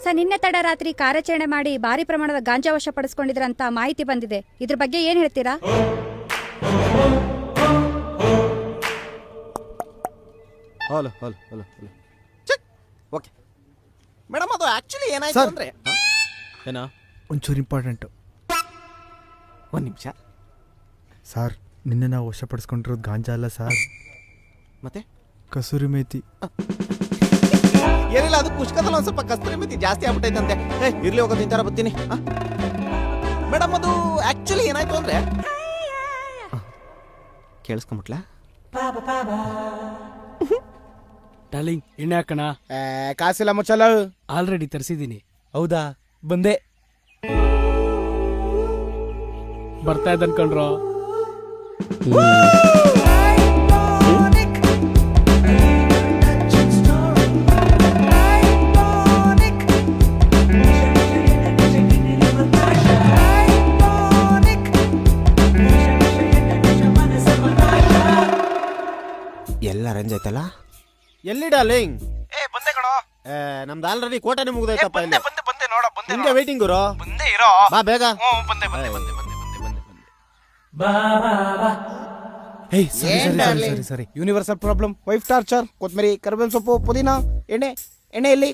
Sir, ನಿನ್ನೆ ತಡ ರಾತ್ರಿ ಕಾರ್ಯಾಚರಣೆ ಮಾಡಿ ಭಾರಿ ಪ್ರಮಾಣದ ಗಾಂಜಾ ವಶಪಡಿಸಿಕೊಂಡಿದ್ರಂತ ಮಾಹಿತಿ ಬಂದಿದೆ. ಇದ್ರ ಬಗ್ಗೆ ಏನ್ ಹೇಳ್ತೀರಾ? Hello hello hello hello check. Okay madam, ಅದು ಆಕ್ಚುಲಿ ಏನಾಯ್ತು ಸರ್. ಅಂದ್ರೆ ಏನಾ ಒಂಚೂರು ಇಂಪಾರ್ಟೆಂಟು. ಒಂದು ನಿಮಿಷ. ಸರ್, ನಿನ್ನೆ ನಾವು ವಶಪಡಿಸ್ಕೊಂಡಿರೋದು ಗಾಂಜಾ ಅಲ್ಲ ಸರ್, ಮತ್ತೆ ಕಸೂರಿ ಮೇಥಿ. ಏನಿಲ್ಲ, ಅದು ಪುಷ್ಕದಲ್ಲಿ ಒಂದು ಸ್ವಲ್ಪ ಕಸ್ತೂರಿ ಮೆಥಿ ಜಾಸ್ತಿ ಆಗ್ಬಿಟ್ಟೈತಂತೆ. ಇರ್ಲಿ, ಹೋಗೋದು ಈ ಥರ ಬರ್ತೀನಿ. ಮೇಡಮ್, ಅದು ಆಕ್ಚುಲಿ ಏನಾಯ್ತು ಅಂದ್ರೆ ಕೇಳಿಸ್ಕೊಂಬಿಟ್ಲಾ? ಡಾರ್ಲಿಂಗ್, ಎಣ್ಣೆ ಹಾಕಣ. ಕಾಸಿಲ್ಲ ಮುಚ್ಚಲ್ಲ. ಆಲ್ರೆಡಿ ತರಿಸಿದ್ದೀನಿ. ಹೌದಾ, ಬಂದೆ. ಬರ್ತಾ ಇದ್ದ ಅನ್ಕೊಂಡ್ರು. ಎಲ್ಲ ಅರೇಂಜ್ ಆಯ್ತಲ್ಲ? ಎಲ್ಲಿ ಡಾರ್ಲಿಂಗ್? ಬಂದೆ ಕಣೋ. ನಮ್ದು ಆಲ್ರೆಡಿ ಕೋಟನೆ ಮುಗಿದೈತಪ್ಪ. ಇಲ್ಲಿ ಬಂದೆ ನೋಡ, ಬಂದೆ ಹಿಂಗೆ ವೇಟಿಂಗ್ ಗುರು. ಬಂದೆ ಇರೋ. ಬಾ ಬೇಗ. ಬಂದೆ. ಏಯ್ ಸರಿ ಯೂನಿವರ್ಸಲ್ ಪ್ರಾಬ್ಲಮ್, ವೈಫ್ ಟಾರ್ಚರ್, ಕೊತ್ಮರಿ, ಕರಿಬೇವಿನ ಸೊಪ್ಪು, ಪುದೀನ, ಎಣ್ಣೆ ಎಣ್ಣೆ ಎಲ್ಲಿ?